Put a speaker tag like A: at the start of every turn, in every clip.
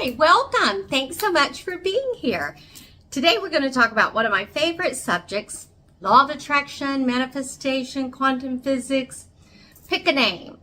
A: Hi, welcome. Thanks so much for being here. Today we're going to talk about one of my favorite subjects, law of attraction, manifestation, quantum physics. Pick a name.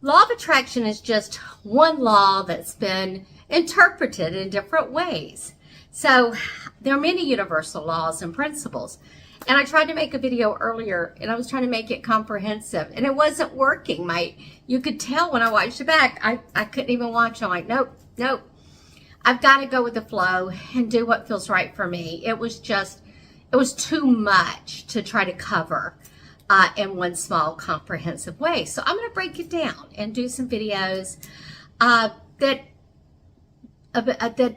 A: Law of attraction is just one law that's been interpreted in different ways. So there are many universal laws and principles. And I tried to make a video earlier and I was trying to make it comprehensive and it wasn't working. You could tell when I watched it back, I couldn't even watch. I'm like, nope. I've got to go with the flow and do what feels right for me. It was too much to try to cover in one small comprehensive way. So I'm going to break it down and do some videos that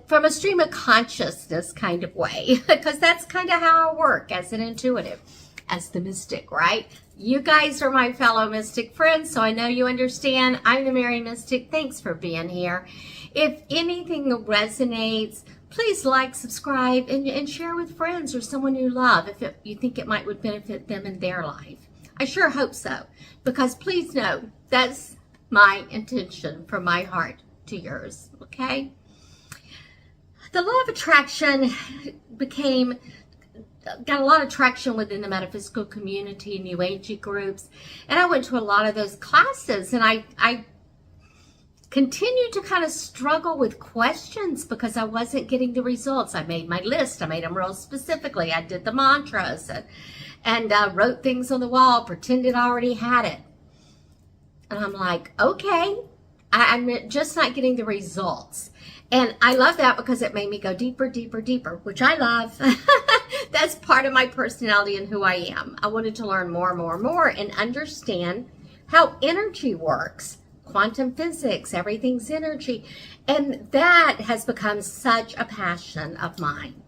A: from a stream of consciousness kind of way, because that's kind of how I work as an intuitive, as the mystic, right? You guys are my fellow mystic friends, so I know you understand. I'm the Mary Mystic. Thanks for being here. If anything resonates, please like, subscribe, and share with friends or someone you love if you think it would benefit them in their life. I sure hope so, because please know that's my intention from my heart to yours, okay? The law of attraction got a lot of traction within the metaphysical community, New Agey groups, and I went to a lot of those classes, and I continued to kind of struggle with questions because I wasn't getting the results. I made my list. I made them real specifically. I did the mantras and wrote things on the wall, pretended I already had it. And I'm like, okay, I'm just not getting the results. And I love that because it made me go deeper, which I love. That's part of my personality and who I am. I wanted to learn more and understand how energy works. Quantum physics, everything's energy. And that has become such a passion of mine.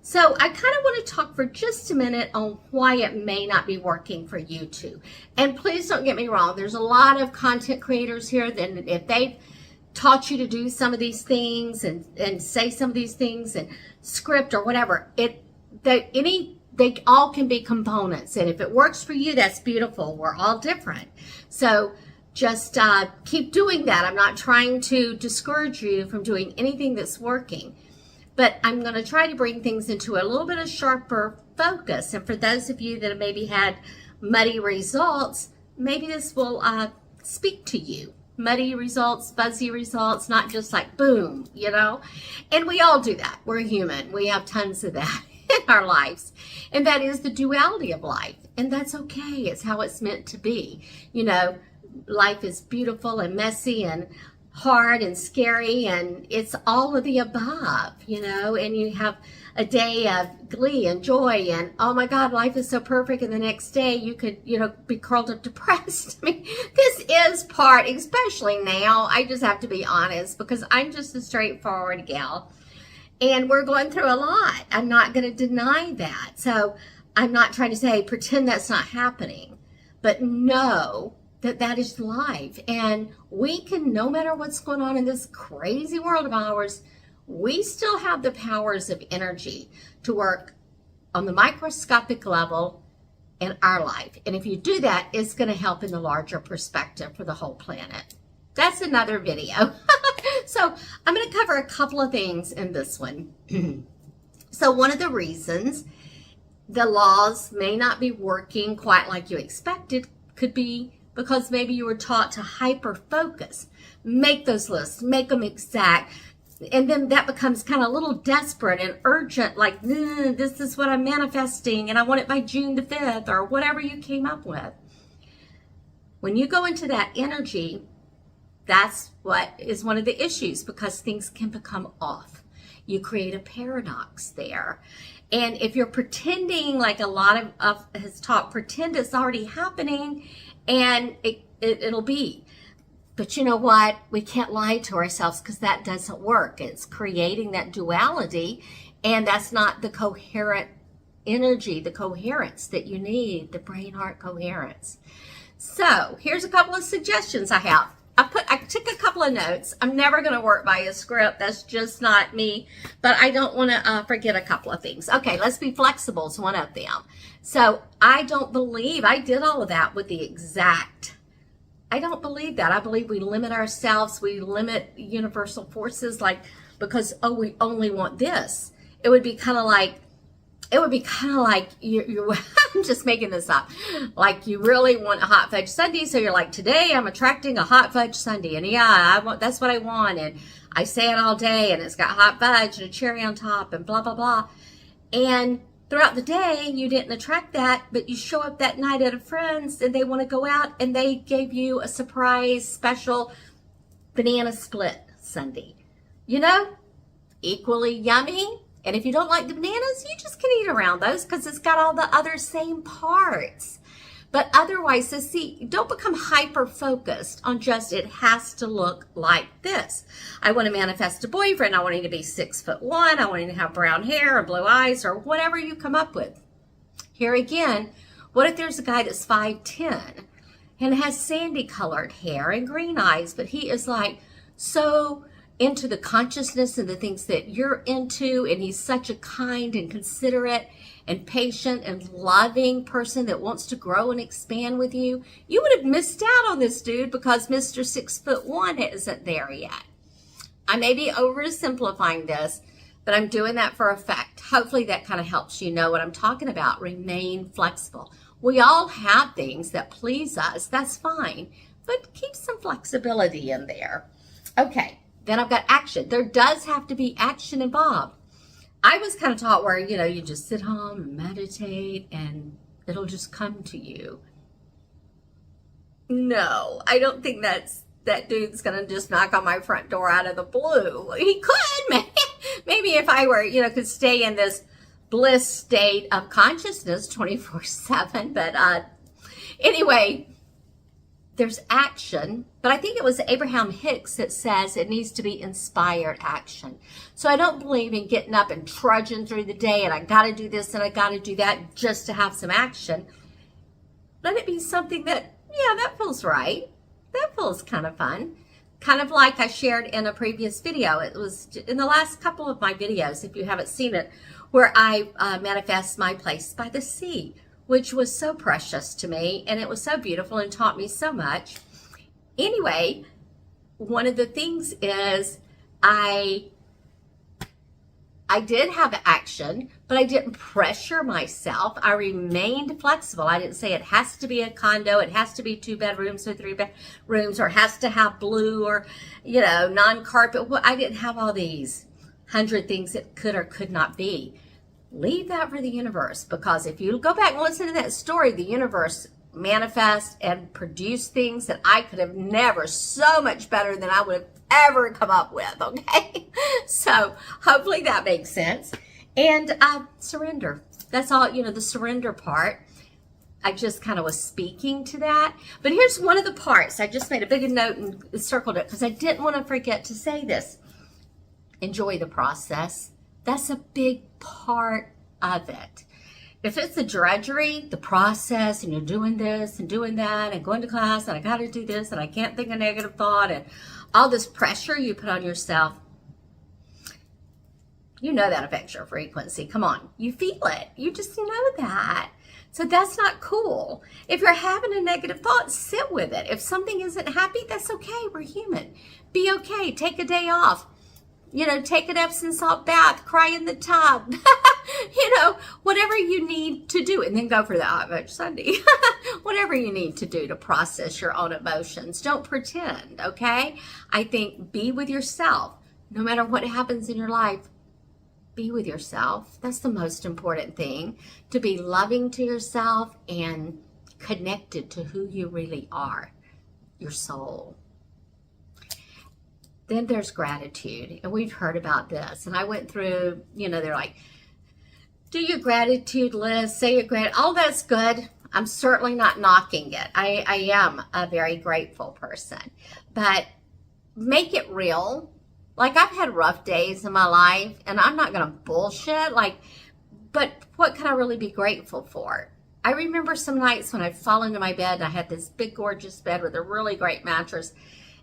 A: So I kind of want to talk for just a minute on why it may not be working for you too. And please don't get me wrong. There's a lot of content creators here that if they've taught you to do some of these things and say some of these things and script or whatever, they all can be components. And if it works for you, that's beautiful. We're all different. So just keep doing that. I'm not trying to discourage you from doing anything that's working, but I'm going to try to bring things into a little bit of sharper focus. And for those of you that have maybe had muddy results, maybe this will speak to you. Muddy results, fuzzy results, not just like boom, you know? And we all do that. We're human. We have tons of that in our lives. And that is the duality of life. And that's okay. It's how it's meant to be. You know, life is beautiful and messy and hard and scary, and it's all of the above, you know, and you have a day of glee and joy and, oh my God, life is so perfect, and the next day you could, you know, be curled up depressed. I mean, this is part, especially now, I just have to be honest, because I'm just a straightforward gal, and we're going through a lot. I'm not going to deny that. So I'm not trying to say, pretend that's not happening, but know that is life. And we can, no matter what's going on in this crazy world of ours, we still have the powers of energy to work on the microscopic level in our life. And if you do that, it's going to help in the larger perspective for the whole planet. That's another video. So I'm going to cover a couple of things in this one. So one of the reasons the laws may not be working quite like you expected could be because maybe you were taught to hyper-focus, make those lists, make them exact, and then that becomes kind of a little desperate and urgent, like, this is what I'm manifesting, and I want it by June the 5th, or whatever you came up with. When you go into that energy, that's what is one of the issues, because things can become off. You create a paradox there. And if you're pretending, like a lot of has taught, pretend it's already happening, and it'll be. But you know what? We can't lie to ourselves, because that doesn't work. It's creating that duality, and that's not the coherent energy, the coherence that you need, the brain-heart coherence. So here's a couple of suggestions I have. I took a couple of notes. I'm never going to work by a script. That's just not me. But I don't want to forget a couple of things. Okay, let's be flexible is one of them. So I don't believe I did all of that with the exact I don't believe that. I believe we limit ourselves. We limit universal forces, like, because, oh, we only want this. It would be kind of like, you're I'm just making this up. Like, you really want a hot fudge sundae, so you're like, today I'm attracting a hot fudge sundae, and yeah, that's what I want, and I say it all day, and it's got hot fudge and a cherry on top, and blah blah blah. And throughout the day, you didn't attract that, but you show up that night at a friend's, and they want to go out, and they gave you a surprise special banana split sundae. You know, equally yummy. And if you don't like the bananas, you just can eat around those because it's got all the other same parts. But otherwise, so see, don't become hyper-focused on just it has to look like this. I want to manifest a boyfriend. I want him to be 6'1". I want him to have brown hair or blue eyes or whatever you come up with. Here again, what if there's a guy that's 5'10" and has sandy-colored hair and green eyes, but he is like so into the consciousness and the things that you're into, and he's such a kind and considerate and patient and loving person that wants to grow and expand with you, you would have missed out on this dude because Mr. 6'1" isn't there yet. I may be oversimplifying this, but I'm doing that for effect. Hopefully that kind of helps you know what I'm talking about. Remain flexible. We all have things that please us. That's fine, but keep some flexibility in there. Okay. Then I've got action. There does have to be action involved. I was kind of taught where, you know, you just sit home and meditate and it'll just come to you. No, I don't think that dude's going to just knock on my front door out of the blue. He could, maybe if I were, you know, could stay in this bliss state of consciousness 24/7. But anyway, there's action, but I think it was Abraham Hicks that says it needs to be inspired action. So I don't believe in getting up and trudging through the day and I got to do this and I got to do that just to have some action. Let it be something that, yeah, that feels right. That feels kind of fun. Kind of like I shared in a previous video. It was in the last couple of my videos, if you haven't seen it, where I manifest my place by the sea, which was so precious to me, and it was so beautiful and taught me so much. Anyway, one of the things is I did have action, but I didn't pressure myself. I remained flexible. I didn't say it has to be a condo, it has to be 2 bedrooms or 3 bedrooms, or has to have blue or, you know, non-carpet. Well, I didn't have all these 100 things that could or could not be. Leave that for the universe, because if you go back and listen to that story, the universe manifests and produced things that I could have never, so much better than I would have ever come up with, okay? So hopefully that makes sense. And surrender. That's all, you know, the surrender part. I just kind of was speaking to that. But here's one of the parts. I just made a big note and circled it because I didn't want to forget to say this. Enjoy the process. That's a big part of it. If it's the drudgery, the process, and you're doing this and doing that and going to class and I got to do this and I can't think a negative thought and all this pressure you put on yourself, you know that affects your frequency. Come on, you feel it. You just know that. So that's not cool. If you're having a negative thought, sit with it. If something isn't happy, that's okay. We're human. Be okay. Take a day off. You know, take an Epsom salt bath, cry in the tub, you know, whatever you need to do, and then go for the hot fudge sundae. Whatever you need to do to process your own emotions. Don't pretend, okay? I think be with yourself. No matter what happens in your life, be with yourself. That's the most important thing, to be loving to yourself and connected to who you really are, your soul. Then there's gratitude, and we've heard about this, and I went through, you know, they're like, do your gratitude list, say your gratitude, all that's good. I'm certainly not knocking it. I am a very grateful person, but make it real. Like, I've had rough days in my life, and I'm not going to bullshit, like, but what can I really be grateful for? I remember some nights when I'd fall into my bed, and I had this big, gorgeous bed with a really great mattress,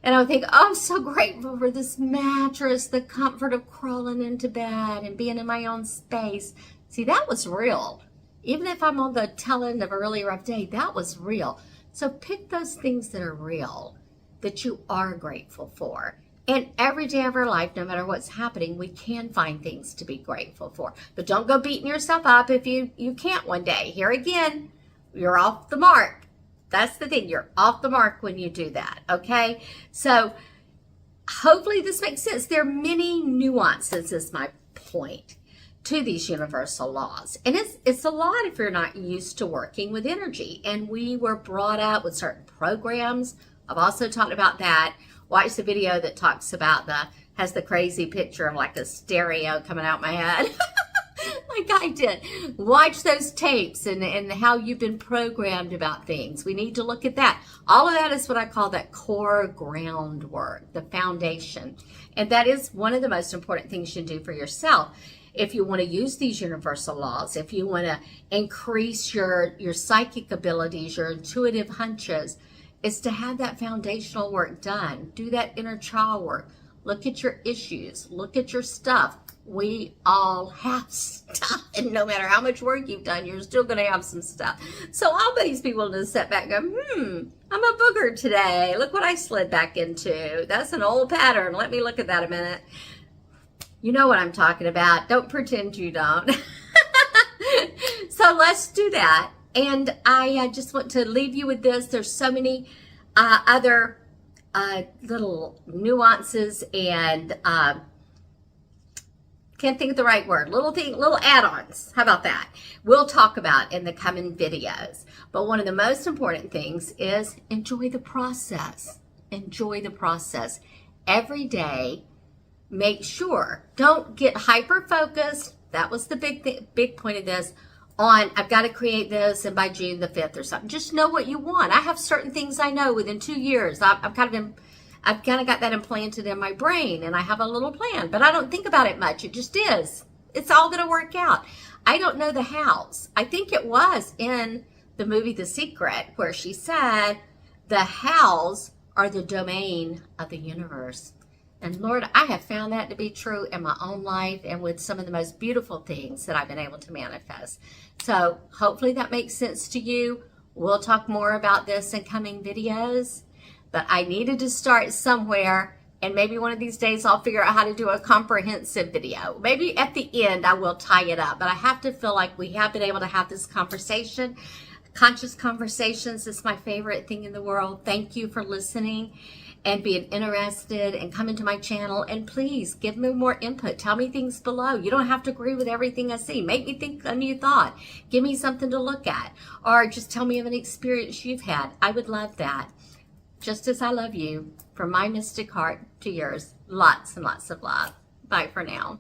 A: and I would think, oh, I'm so grateful for this mattress, the comfort of crawling into bed and being in my own space. See, that was real. Even if I'm on the tail end of a really rough day, that was real. So pick those things that are real, that you are grateful for. And every day of our life, no matter what's happening, we can find things to be grateful for. But don't go beating yourself up if you can't one day. Here again, you're off the mark. That's the thing. You're off the mark when you do that, okay? So hopefully this makes sense. There are many nuances, is my point, to these universal laws. And it's a lot if you're not used to working with energy. And we were brought up with certain programs. I've also talked about that. Watch the video that talks about has the crazy picture of like a stereo coming out my head. Like I did. Watch those tapes and how you've been programmed about things. We need to look at that. All of that is what I call that core groundwork, the foundation. And that is one of the most important things you can do for yourself. If you want to use these universal laws, if you want to increase your psychic abilities, your intuitive hunches, is to have that foundational work done. Do that inner child work. Look at your issues. Look at your stuff. We all have stuff. And no matter how much work you've done, you're still going to have some stuff. So all these people just sit back and go, I'm a booger today. Look what I slid back into. That's an old pattern. Let me look at that a minute. You know what I'm talking about. Don't pretend you don't. So let's do that. And I just want to leave you with this. There's so many other little nuances and can't think of the right word. Little add-ons. How about that? We'll talk about in the coming videos. But one of the most important things is enjoy the process. Enjoy the process. Every day, make sure. Don't get hyper-focused. That was the big point of this. I've got to create this and by June the 5th or something. Just know what you want. I have certain things I know within 2 years. I've kind of got that implanted in my brain and I have a little plan, but I don't think about it much. It just is. It's all going to work out. I don't know the hows. I think it was in the movie The Secret where she said the hows are the domain of the universe. And Lord, I have found that to be true in my own life and with some of the most beautiful things that I've been able to manifest. So hopefully that makes sense to you. We'll talk more about this in coming videos, but I needed to start somewhere, and maybe one of these days I'll figure out how to do a comprehensive video. Maybe at the end I will tie it up, but I have to feel like we have been able to have this conversation. Conscious conversations is my favorite thing in the world. Thank you for listening and being interested and coming to my channel. And please give me more input. Tell me things below. You don't have to agree with everything I see. Make me think a new thought. Give me something to look at. Or just tell me of an experience you've had. I would love that. Just as I love you, from my mystic heart to yours, lots and lots of love. Bye for now.